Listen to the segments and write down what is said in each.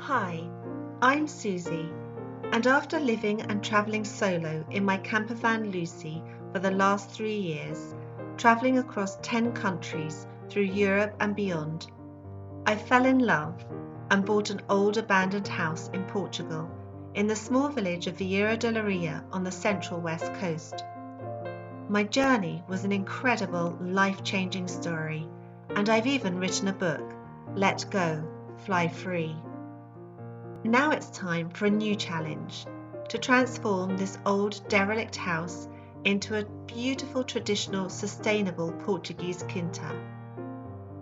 Hi, I'm Susie, and after living and travelling solo in my campervan Lucy for the last 3 years, travelling across 10 countries through Europe and beyond, I fell in love and bought an old abandoned house in Portugal, in the small village of Vieira de Leiria on the central west coast. My journey was an incredible, life-changing story, and I've even written a book, Let Go, Fly Free. Now it's time for a new challenge, to transform this old derelict house into a beautiful traditional sustainable Portuguese quinta.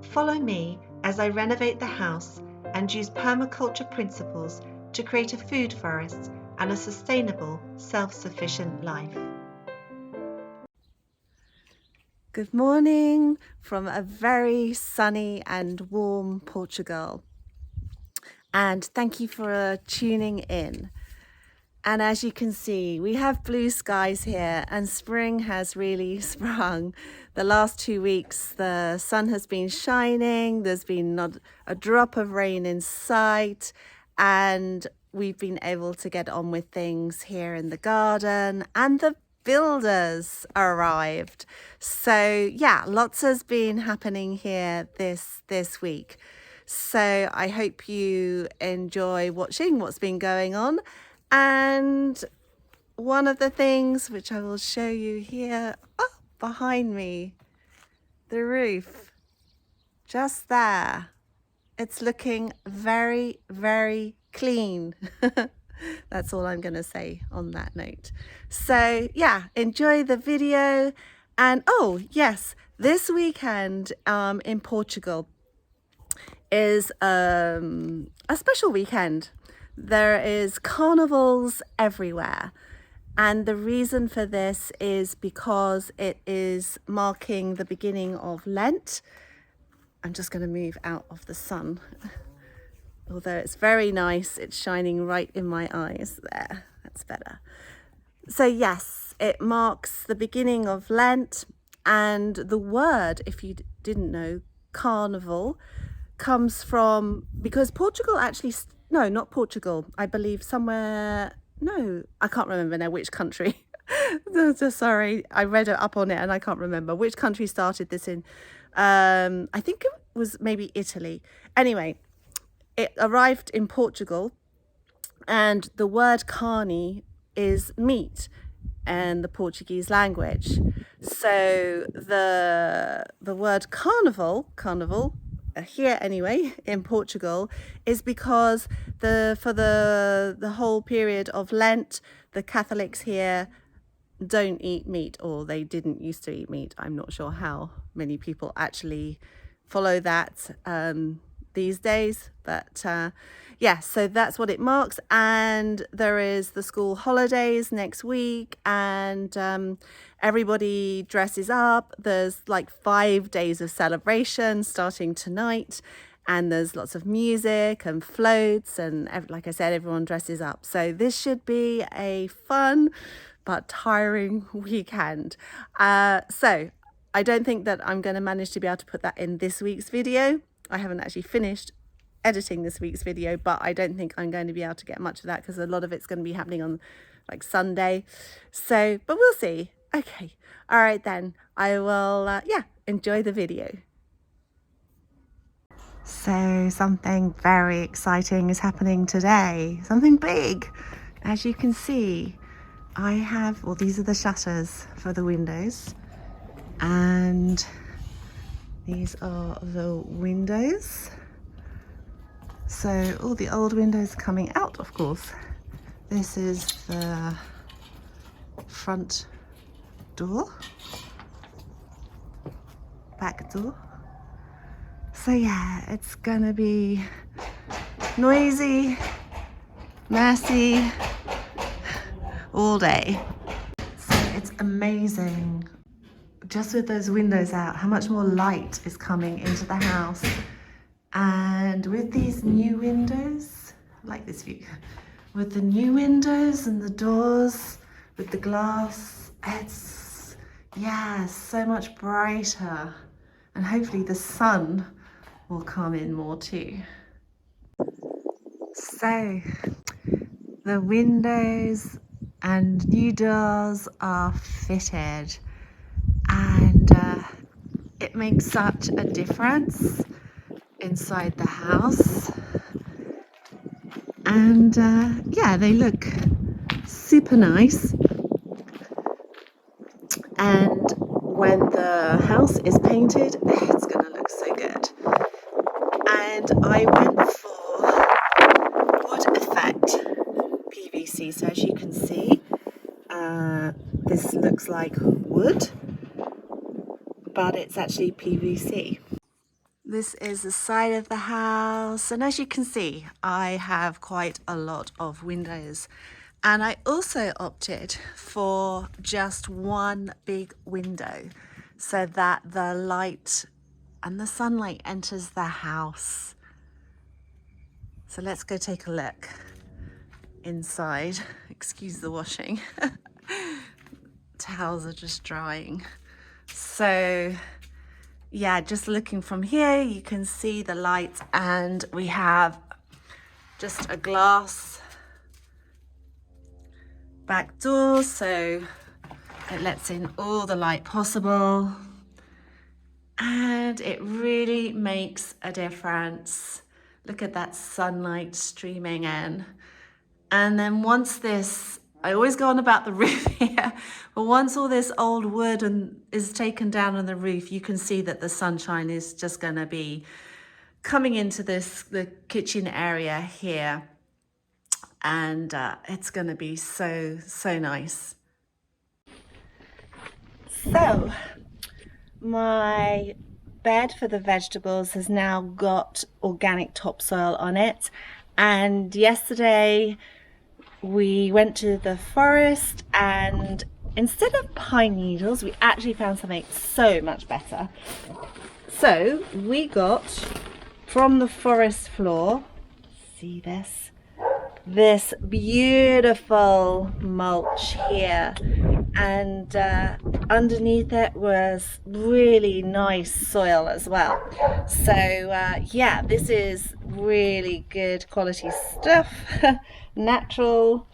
Follow me as I renovate the house and use permaculture principles to create a food forest and a sustainable, self-sufficient life. Good morning from a very sunny and warm Portugal. And thank you for tuning in. And as you can see, we have blue skies here and spring has really sprung. The last 2 weeks, the sun has been shining. There's been not a drop of rain in sight. And we've been able to get on with things here in the garden, and the builders arrived. So yeah, lots has been happening here this week. So I hope you enjoy watching what's been going on. And one of the things which I will show you here, behind me, the roof, just there. It's looking very, very clean. That's all I'm going to say on that note. So yeah, enjoy the video. And oh yes, this weekend in Portugal is a special weekend. There is carnivals everywhere. And the reason for this is because it is marking the beginning of Lent. I'm just going to move out of the sun. Although it's very nice, it's shining right in my eyes there. That's better. So yes, it marks the beginning of Lent, and the word, if you didn't know, carnival, comes from, because Portugal actually, no, not Portugal, I believe somewhere, no, I can't remember now which country. Sorry, I read it up on it and I can't remember which country started this in. I think it was maybe Italy. Anyway, it arrived in Portugal, and the word carne is meat in the Portuguese language. So the word carnival here anyway in Portugal is because for the whole period of Lent, the Catholics here don't eat meat, or they didn't used to eat meat. I'm not sure how many people actually follow that these days, but yeah, so that's what it marks. And there is the school holidays next week, and everybody dresses up. There's like 5 days of celebration starting tonight, and there's lots of music and floats, and like I said, everyone dresses up. So this should be a fun but tiring weekend. So I don't think that I'm going to manage to be able to put that in this week's video. I haven't actually finished editing this week's video, but I don't think I'm going to be able to get much of that because a lot of it's going to be happening on like Sunday. So, but we'll see. Okay. All right then. I will, enjoy the video. So something very exciting is happening today. Something big. As you can see, I have, well, these are the shutters for the windows, and these are the windows. So all the old windows coming out, of course. This is the front door, back door. So yeah, it's gonna be noisy, messy, all day. So it's amazing, just with those windows out, how much more light is coming into the house. And with these new windows, like this view, with the new windows and the doors, with the glass, it's, yeah, so much brighter. And hopefully the sun will come in more too. So the windows and new doors are fitted, and it makes such a difference inside the house. And yeah, they look super nice. And when the house is painted, it's gonna look so good. And I went for wood effect PVC. So as you can see, this looks like wood, but it's actually PVC. This is the side of the house, and as you can see, I have quite a lot of windows, and I also opted for just one big window so that the light and the sunlight enters the house. So let's go take a look inside. Excuse the washing. Towels are just drying. So yeah, just looking from here, you can see the light, and we have just a glass back door, so it lets in all the light possible, and it really makes a difference. Look at that sunlight streaming in. And then once this, I always go on about the roof here, but once all this old wood is taken down on the roof, you can see that the sunshine is just going to be coming into the kitchen area here, and it's going to be so nice. So my bed for the vegetables has now got organic topsoil on it, and yesterday we went to the forest, and instead of pine needles, we actually found something so much better. So we got from the forest floor, see this beautiful mulch here, and underneath it was really nice soil as well. So yeah, this is really good quality stuff. Natural.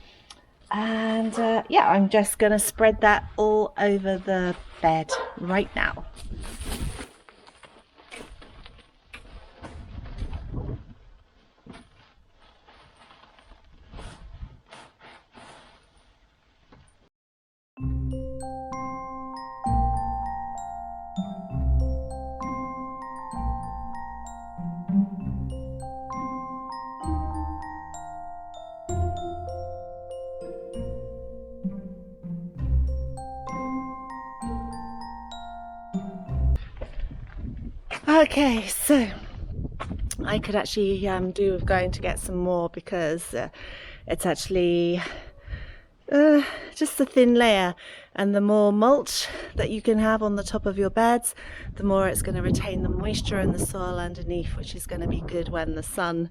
And yeah, I'm just going to spread that all over the bed right now. Okay, so I could actually do with going to get some more, because it's actually just a thin layer, and the more mulch that you can have on the top of your beds, the more it's going to retain the moisture in the soil underneath, which is going to be good when the sun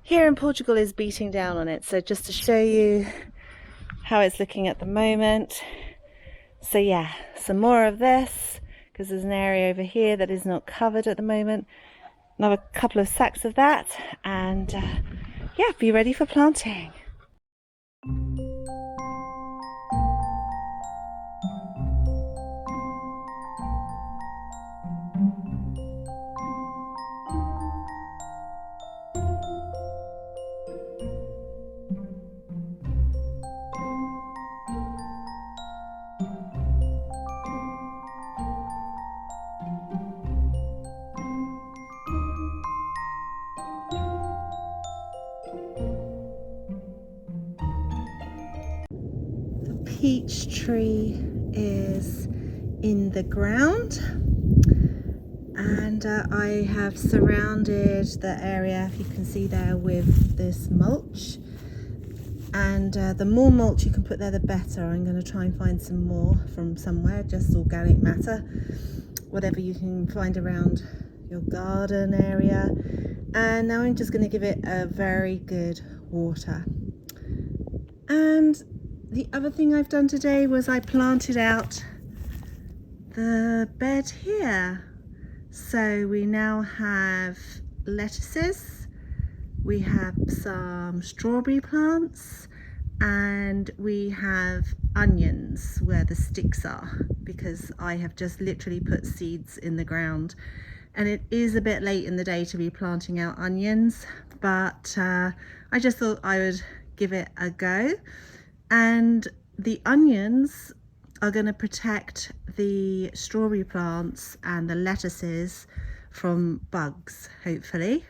here in Portugal is beating down on it. So just to show you how it's looking at the moment. So yeah, some more of this, because there's an area over here that is not covered at the moment. Another couple of sacks of that, and yeah, be ready for planting. Peach tree is in the ground, and I have surrounded the area, if you can see there, with this mulch, and the more mulch you can put there the better. I'm going to try and find some more from somewhere, just organic matter, whatever you can find around your garden area. And now I'm just going to give it a very good water. And the other thing I've done today was I planted out the bed here. So we now have lettuces, we have some strawberry plants, and we have onions where the sticks are, because I have just literally put seeds in the ground, and it is a bit late in the day to be planting out onions, but I just thought I would give it a go. And the onions are going to protect the strawberry plants and the lettuces from bugs, hopefully,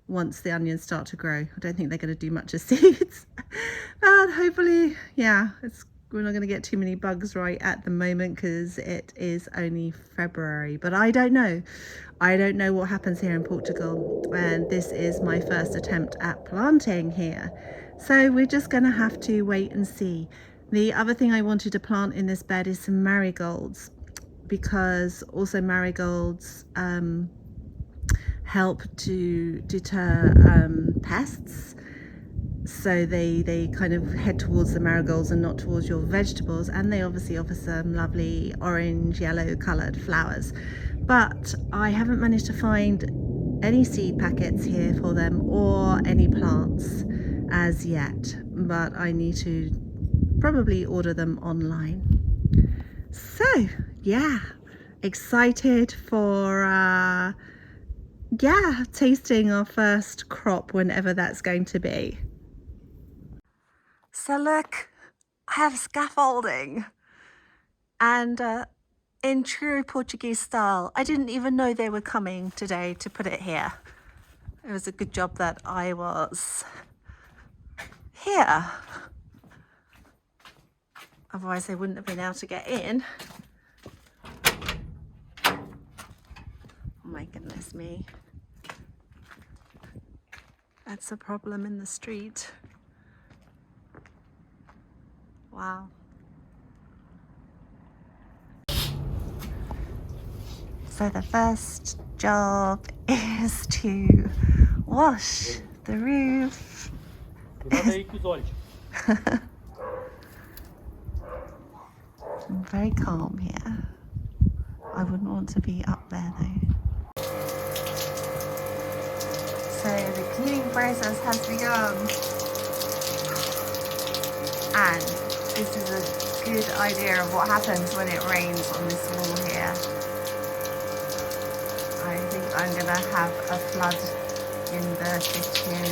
once the onions start to grow. I don't think they're going to do much of seeds, but hopefully, yeah, we're not going to get too many bugs right at the moment because it is only February. But I don't know what happens here in Portugal, and this is my first attempt at planting here, so we're just going to have to wait and see. The other thing I wanted to plant in this bed is some marigolds, because also marigolds help to deter pests, so they kind of head towards the marigolds and not towards your vegetables, and they obviously offer some lovely orange yellow coloured flowers. But I haven't managed to find any seed packets here for them or any plants as yet, but I need to probably order them online. So yeah, excited for tasting our first crop whenever that's going to be. So look, I have scaffolding, and in true Portuguese style, I didn't even know they were coming today to put it here. It was a good job that I was here, otherwise they wouldn't have been able to get in. Oh my goodness me, that's a problem in the street. Wow. So the first job is to wash the roof. I'm very calm here. I wouldn't want to be up there though. So the cleaning process has begun. And this is a good idea of what happens when it rains on this wall here. I think I'm gonna have a flood in the kitchen.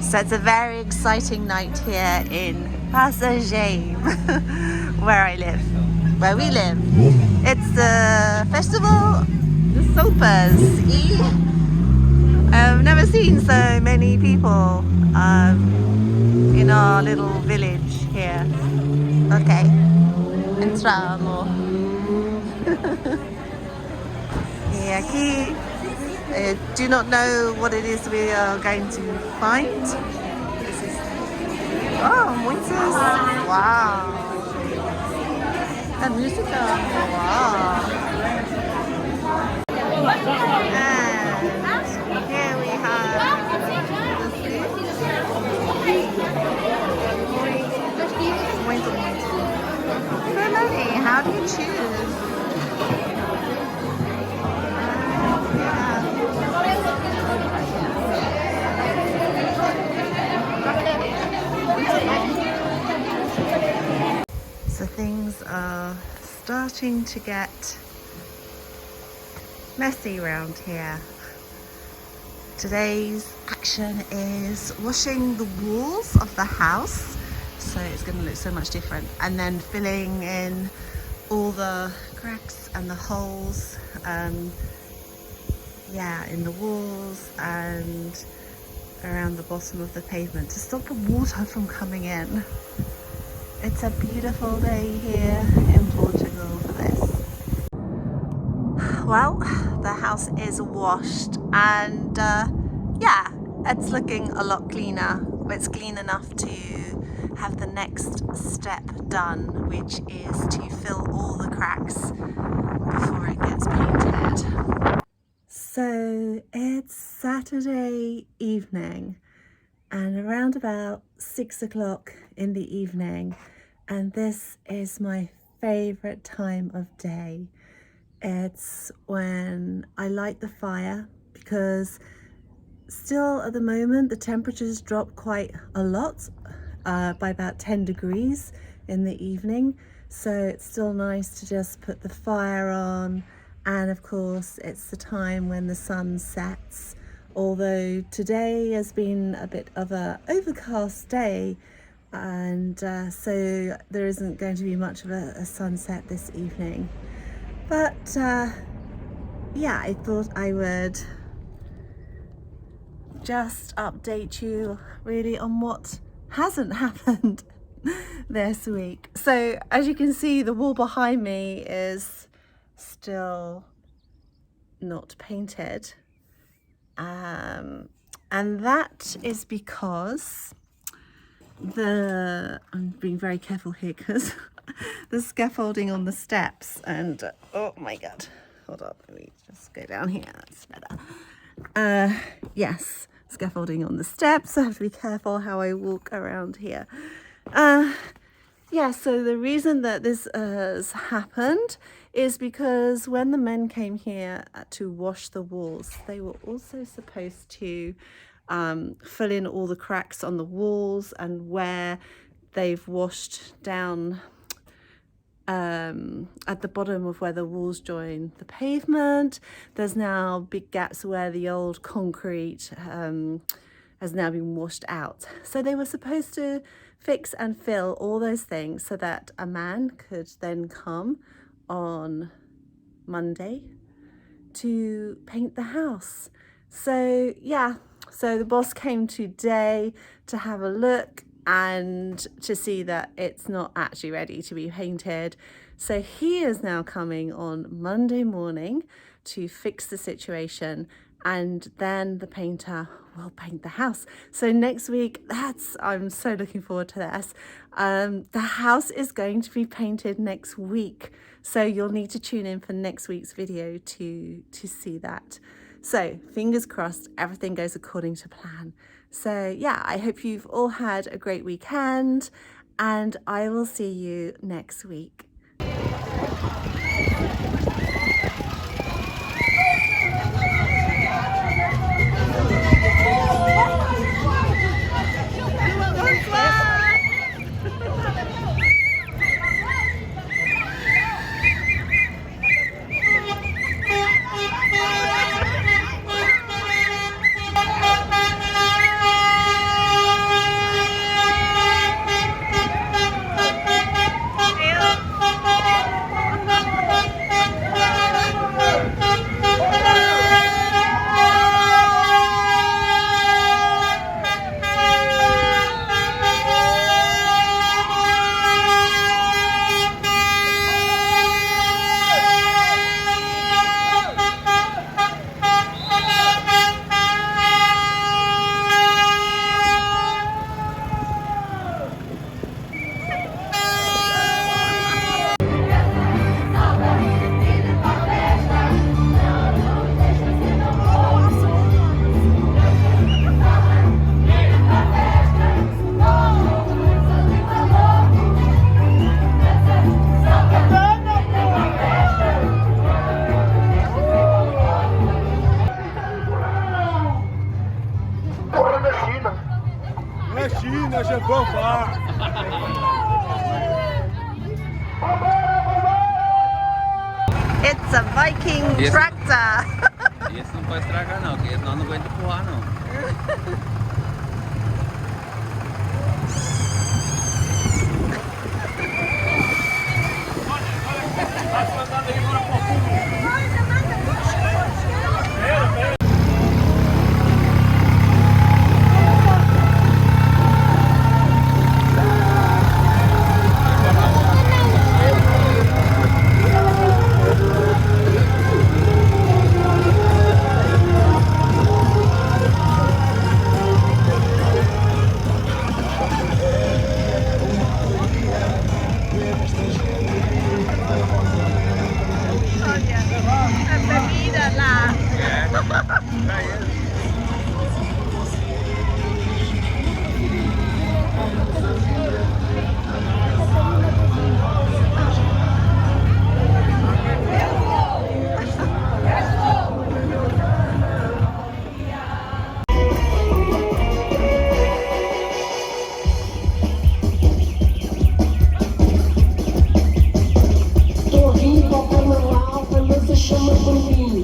So it's a very exciting night here in Passagem, where we live. It's the festival de sopas. I've never seen so many people in our little village here. Okay, entramos. Y aquí, do not know what it is we are going to find. This is, oh, muitos, wow. And música, wow. And here we have so lovely. How do you choose? So things are starting to get messy around here. Today's action is washing the walls of the house, so it's going to look so much different, and then filling in all the cracks and the holes in the walls and around the bottom of the pavement to stop the water from coming in. It's a beautiful day here in Portugal for this. Well, the house is washed, and yeah, it's looking a lot cleaner. It's clean enough to have the next step done, which is to fill all the cracks before it gets painted. So it's Saturday evening, and around about 6 o'clock in the evening, and this is my favorite time of day It's when I light the fire, because still at the moment the temperatures drop quite a lot, by about 10 degrees in the evening, so it's still nice to just put the fire on. And of course it's the time when the sun sets, although today has been a bit of a overcast day, and so there isn't going to be much of a sunset this evening. But yeah, I thought I would just update you really on what hasn't happened this week. So as you can see, the wall behind me is still not painted, and that is because I'm being very careful here because the scaffolding on the steps, and oh my god, hold on, let me just go down here, that's better. Yes, scaffolding on the steps, so I have to be careful how I walk around here. Yeah, so the reason that this has happened is because when the men came here to wash the walls, they were also supposed to fill in all the cracks on the walls, and where they've washed down at the bottom of where the walls join the pavement, there's now big gaps where the old concrete has now been washed out. So they were supposed to fix and fill all those things so that a man could then come on Monday to paint the house. So yeah, so the boss came today to have a look and to see that it's not actually ready to be painted. So he is now coming on Monday morning to fix the situation, and then the painter will paint the house. So next week, I'm so looking forward to this. The house is going to be painted next week, so you'll need to tune in for next week's video to see that. So fingers crossed, everything goes according to plan. So yeah, I hope you've all had a great weekend, and I will see you next week. China, Japão, pá. It's a Viking tractor. Esse não pode estragar não, porque nós não aguenta empurrar não.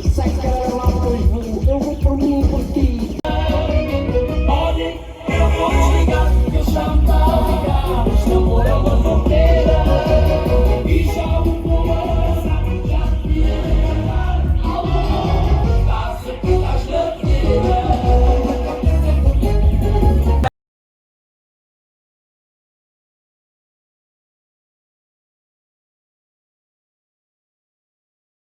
Sai cara lá pro eu vou por mim por ti. Pode, eu vou te ligar.